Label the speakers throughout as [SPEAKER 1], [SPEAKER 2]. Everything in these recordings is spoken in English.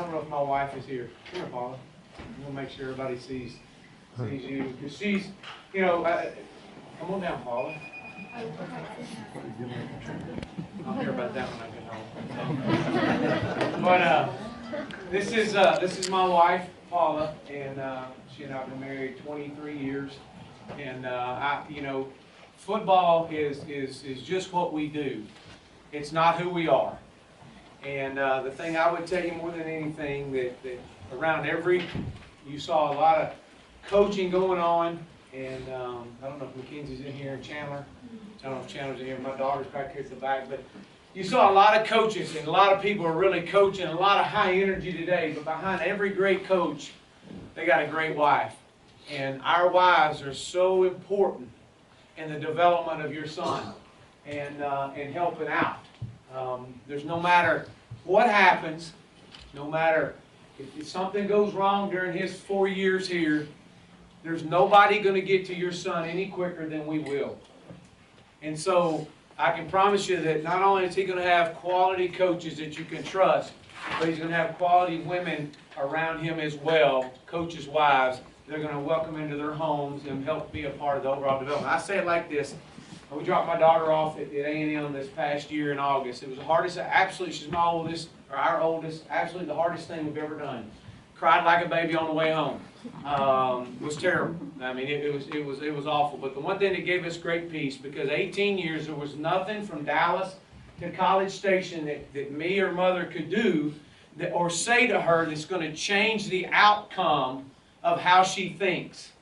[SPEAKER 1] don't know if my wife is here. Come here, Paula. We'll make sure everybody sees you. Because she's, you know, come on down, Paula. I'll hear about that when I get home. But this is my wife, Paula, and she and I have been married 23 years. And you know, football is just what we do. It's not who we are. And the thing I would tell you more than anything, that around you saw a lot of coaching going on. And I don't know if Mackenzie's in here and Chandler. I don't know if Chandler's in here. My daughter's back here at the back. But you saw a lot of coaches, and a lot of people are really coaching, a lot of high energy today. But behind every great coach, they got a great wife. And our wives are so important in the development of your son and helping out. There's no matter what happens, no matter if something goes wrong during his 4 years here, there's nobody going to get to your son any quicker than we will. And so I can promise you that not only is he going to have quality coaches that you can trust, but he's going to have quality women around him as well, coaches' wives. They're going to welcome into their homes and help be a part of the overall development. I say it like this. We dropped my daughter off at A&M this past year in August. It was the hardest, absolutely, she's my oldest, or our oldest, absolutely the hardest thing we've ever done. Cried like a baby on the way home. It was terrible. I mean, it was awful. But the one thing that gave us great peace, because 18 years, there was nothing from Dallas to College Station that me or mother could do or say to her that's going to change the outcome of how she thinks.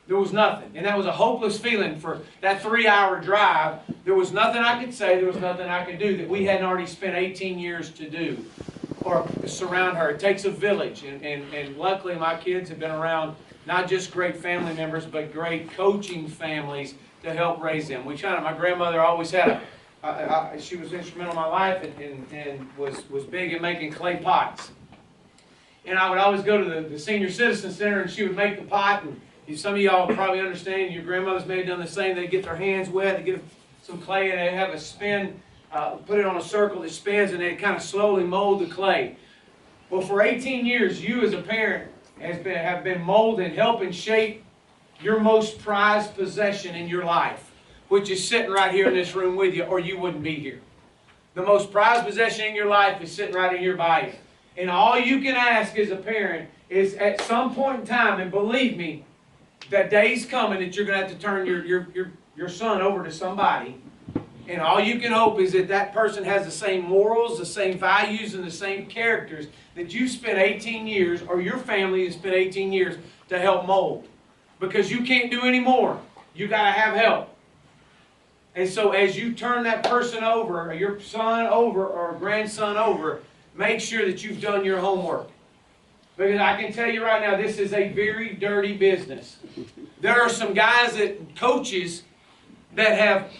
[SPEAKER 1] There was nothing. And that was a hopeless feeling for that 3-hour drive. There was nothing I could say, there was nothing I could do that we hadn't already spent 18 years to do or surround her. It takes a village. And luckily my kids have been around not just great family members, but great coaching families to help raise them. My grandmother always had she was instrumental in my life and was big in making clay pots. And I would always go to the Senior Citizen Center, and she would make the pot. And some of y'all probably understand, your grandmothers may have done the same. They get their hands wet, they get some clay, and they have a spin, put it on a circle that spins, and they kind of slowly mold the clay. Well, for 18 years, you as a parent have been molding, helping shape your most prized possession in your life, which is sitting right here in this room with you, or you wouldn't be here. The most prized possession in your life is sitting right in here by you. And all you can ask as a parent is at some point in time, and believe me, that day's coming that you're going to have to turn your son over to somebody. And all you can hope is that that person has the same morals, the same values, and the same characters that you spent 18 years, or your family has spent 18 years to help mold. Because you can't do any more. You got to have help. And so as you turn that person over, or your son over, or grandson over, make sure that you've done your homework. Because I can tell you right now, this is a very dirty business. There are some guys coaches that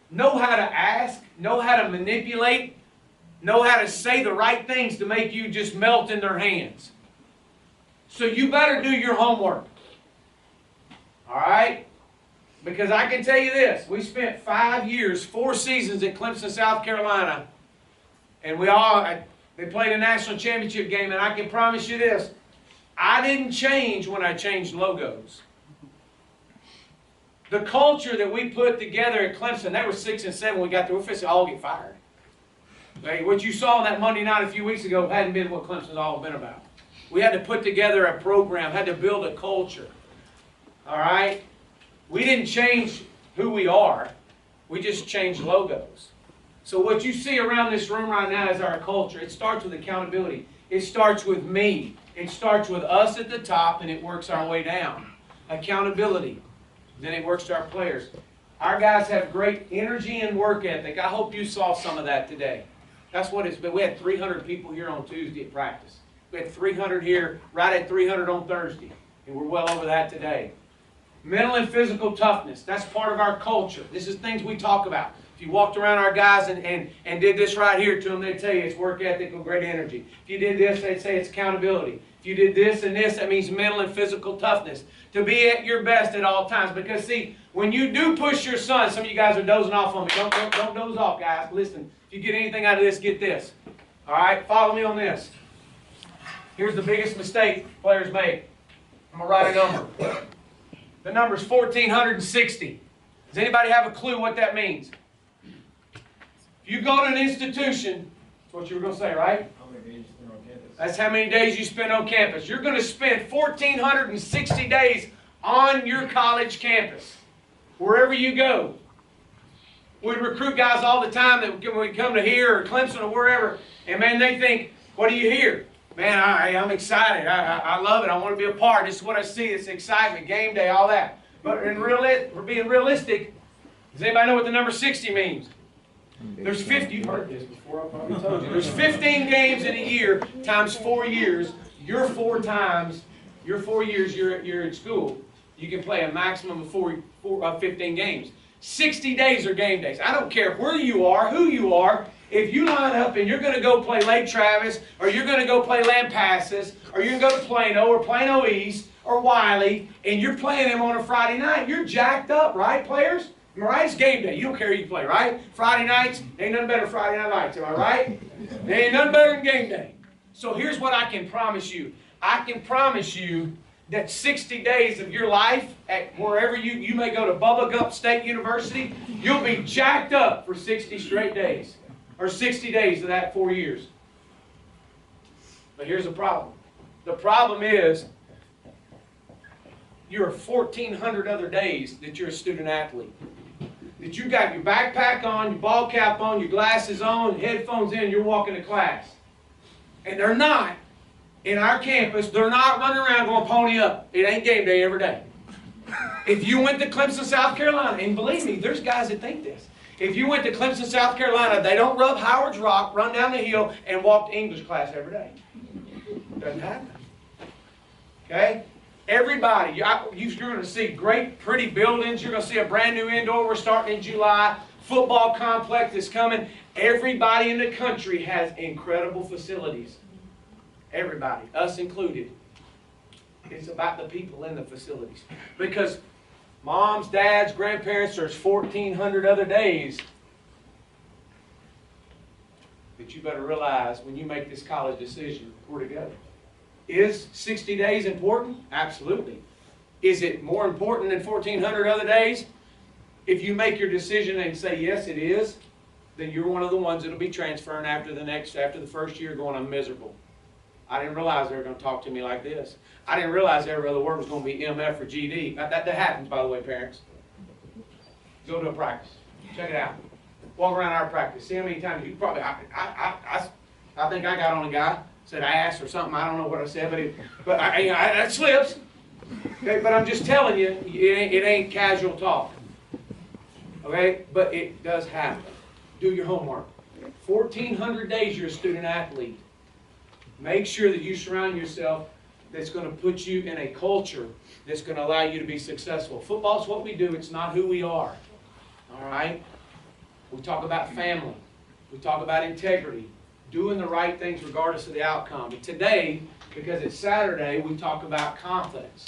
[SPEAKER 1] know how to ask, know how to manipulate, know how to say the right things to make you just melt in their hands. So you better do your homework. All right? Because I can tell you this, we spent 5 years, 4 seasons at Clemson, South Carolina, and they played a national championship game, and I can promise you this, I didn't change when I changed logos. The culture that we put together at Clemson, they were 6 and 7 when we got there, we're fixing to all get fired. Okay? What you saw on that Monday night a few weeks ago hadn't been what Clemson's all been about. We had to put together a program, had to build a culture. All right? We didn't change who we are. We just changed logos. So what you see around this room right now is our culture. It starts with accountability. It starts with me. It starts with us at the top, and it works our way down. Accountability. Then it works to our players. Our guys have great energy and work ethic. I hope you saw some of that today. That's what it's been. We had 300 people here on Tuesday at practice. We had 300 here, right at 300 on Thursday. And we're well over that today. Mental and physical toughness. That's part of our culture. This is things we talk about. If you walked around our guys and did this right here to them, they'd tell you it's work ethic and great energy. If you did this, they'd say it's accountability. If you did this and this, that means mental and physical toughness. To be at your best at all times. Because see, when you do push your son, some of you guys are dozing off on me. Don't doze off, guys. Listen, if you get anything out of this, get this. All right? Follow me on this. Here's the biggest mistake players make. I'm going to write a number. The number is 1,460. Does anybody have a clue what that means? If you go to an institution, that's what you were going to say, right?
[SPEAKER 2] How many days you spend on campus?
[SPEAKER 1] That's how many days you spend on campus. You're going to spend 1,460 days on your college campus, wherever you go. We recruit guys all the time that when we come to here or Clemson or wherever, and man, they think, what do you hear? Man, I'm excited. I love it. I want to be a part. This is what I see. It's excitement, game day, all that. But we're being realistic. Does anybody know what the number 60 means? There's 50. You've heard this before. I probably told you. There's 15 games in a year times 4 years. Your 4 years you're at school. You can play a maximum of 15 games. 60 days are game days. I don't care where you are, who you are. If you line up and you're going to go play Lake Travis, or you're going to go play Lampasas, or you're going to go to Plano, or Plano East, or Wiley, and you're playing them on a Friday night, you're jacked up, right, players? Am I right? It's game day. You don't care who you play, right? Friday nights, ain't nothing better than Friday night lights, am I right? There ain't nothing better than game day. So here's what I can promise you. I can promise you that 60 days of your life, at wherever you may go to Bubba Gump State University, you'll be jacked up for 60 straight days. Or 60 days of that 4 years. But here's the problem. The problem is, you're 1,400 other days that you're a student athlete. That you got your backpack on, your ball cap on, your glasses on, headphones in, you're walking to class. And they're not, in our campus, they're not running around going pony up. It ain't game day every day. If you went to Clemson, South Carolina, and believe me, there's guys that think this. If you went to Clemson, South Carolina, they don't rub Howard's Rock, run down the hill, and walk to English class every day. Doesn't happen. Okay? Everybody, you're going to see great, pretty buildings. You're going to see a brand new indoor. We're starting in July. Football complex is coming. Everybody in the country has incredible facilities. Everybody, us included. It's about the people in the facilities. Because moms, dads, grandparents, there's 1,400 other days that you better realize when you make this college decision where to go. Is 60 days important? Absolutely. Is it more important than 1,400 other days? If you make your decision and say, yes, it is, then you're one of the ones that will be transferring after the first year going, I'm miserable. I didn't realize they were going to talk to me like this. I didn't realize every other word was going to be MF or GD. That happens, by the way, parents. Go to a practice. Check it out. Walk around our practice. See how many times you probably, I think I got on a guy, said ass or something. I don't know what I said, but that slips. Okay, but I'm just telling you, it ain't casual talk. Okay, but it does happen. Do your homework. 1,400 days you're a student athlete. Make sure that you surround yourself that's going to put you in a culture that's going to allow you to be successful. Football is what we do. It's not who we are. All right? We talk about family. We talk about integrity. Doing the right things regardless of the outcome. But today, because it's Saturday, we talk about confidence.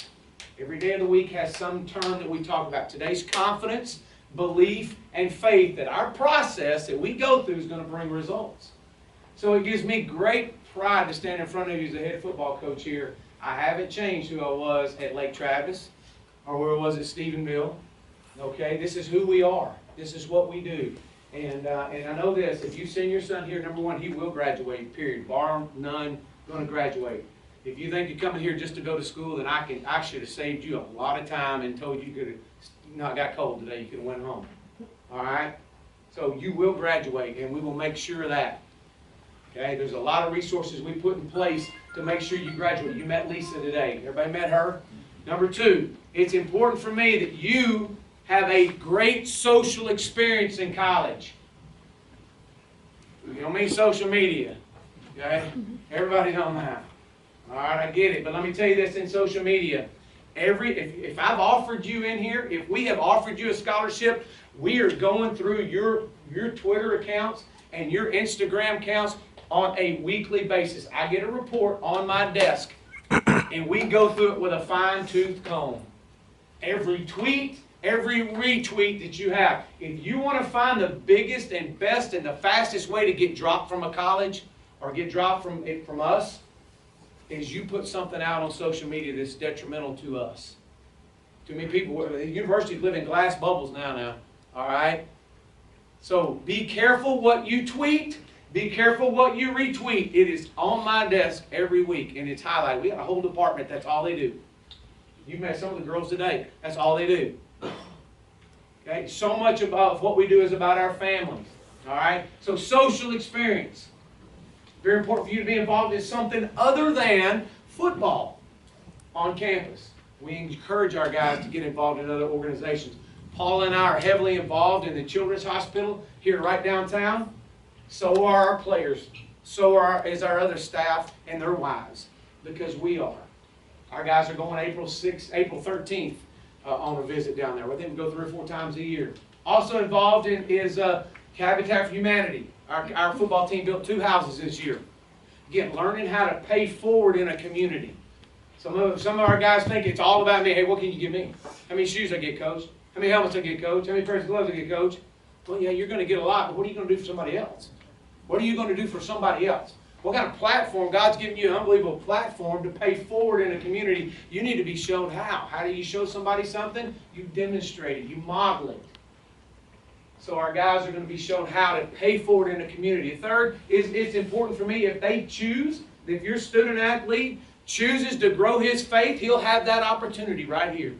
[SPEAKER 1] Every day of the week has some term that we talk about. Today's confidence, belief, and faith that our process that we go through is going to bring results. So it gives me great pride to stand in front of you as the head football coach here. I haven't changed who I was at Lake Travis or where I was at Stephenville. Okay, this is who we are. This is what we do. And I know this, if you send your son here, number one, he will graduate, period. Bar none, going to graduate. If you think you're coming here just to go to school, then I should have saved you a lot of time and told you could have not got cold today, you could have went home. All right? So you will graduate, and we will make sure of that. Okay, there's a lot of resources we put in place to make sure you graduate. You met Lisa today. Everybody met her? Number two, it's important for me that you have a great social experience in college. You don't mean social media. Okay? Everybody's on that. All right, I get it. But let me tell you this in social media. If I've offered you in here, if we have offered you a scholarship, we are going through your Twitter accounts and your Instagram accounts on a weekly basis. I get a report on my desk, and we go through it with a fine-tooth comb. Every tweet, every retweet that you have. If you want to find the biggest and best and the fastest way to get dropped from a college or get dropped from us, is you put something out on social media that's detrimental to us. Too many people, the universities live in glass bubbles now, all right? So be careful what you tweet. Be careful what you retweet. It is on my desk every week, and it's highlighted. We got a whole department, that's all they do. You've met some of the girls today. That's all they do. Okay? So much about what we do is about our families. All right? So social experience. Very important for you to be involved in something other than football on campus. We encourage our guys to get involved in other organizations. Paul and I are heavily involved in the Children's Hospital here right downtown. So are our players. So is our other staff and their wives, because we are. Our guys are going April 6th, April 13th on a visit down there. I think we go 3 or 4 times a year. Also involved in is Habitat for Humanity. Our football team built 2 houses this year. Again, learning how to pay forward in a community. Some of our guys think it's all about me. Hey, what can you give me? How many shoes I get, Coach? How many helmets I get, Coach? How many pairs of gloves I get, Coach? Well, yeah, you're going to get a lot, but what are you going to do for somebody else? What are you going to do for somebody else? What kind of platform? God's given you an unbelievable platform to pay forward in a community. You need to be shown how. How do you show somebody something? You demonstrate it. You model it. So our guys are going to be shown how to pay forward in a community. Third, it's important for me if they choose, if your student athlete chooses to grow his faith, he'll have that opportunity right here.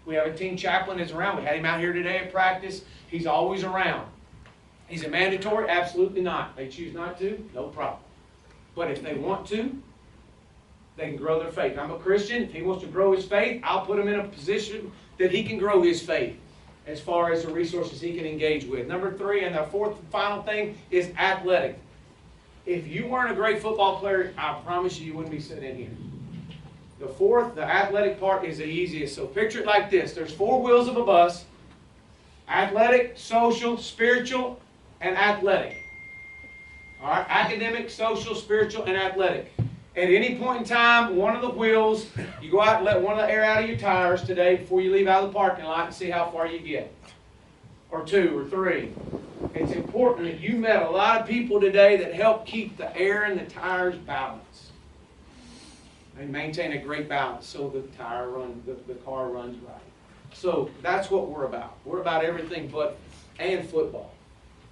[SPEAKER 1] We have a team chaplain that's around. We had him out here today at practice. He's always around. Is it mandatory? Absolutely not. They choose not to, no problem. But if they want to, they can grow their faith. I'm a Christian. If he wants to grow his faith, I'll put him in a position that he can grow his faith as far as the resources he can engage with. Number 3, and the 4th and final thing is athletic. If you weren't a great football player, I promise you wouldn't be sitting in here. The 4th, the athletic part, is the easiest. So picture it like this. There's 4 wheels of a bus. Athletic, social, spiritual, and athletic. All right, academic, social, spiritual, and athletic. At any point in time, one of the wheels, you go out and let one of the air out of your tires today before you leave out of the parking lot and see how far you get. Or 2 or 3. It's important that you met a lot of people today that help keep the air and the tires balanced. And maintain a great balance so the car runs right. So that's what we're about. We're about everything and football.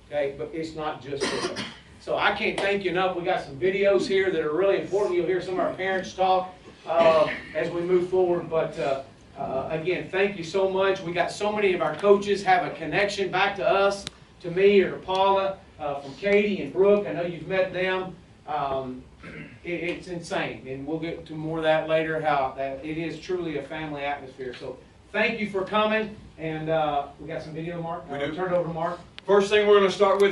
[SPEAKER 1] Okay, but it's not just football. So I can't thank you enough. We got some videos here that are really important. You'll hear some of our parents talk as we move forward. But again, thank you so much. We got so many of our coaches have a connection back to us, to me or to Paula, from Katie and Brooke. I know you've met them. It's insane, and we'll get to more of that later, how that it is truly a family atmosphere. So thank you for coming, and we got some video, Mark.
[SPEAKER 2] We do.
[SPEAKER 1] Turn it over to Mark.
[SPEAKER 2] First thing we're going to start with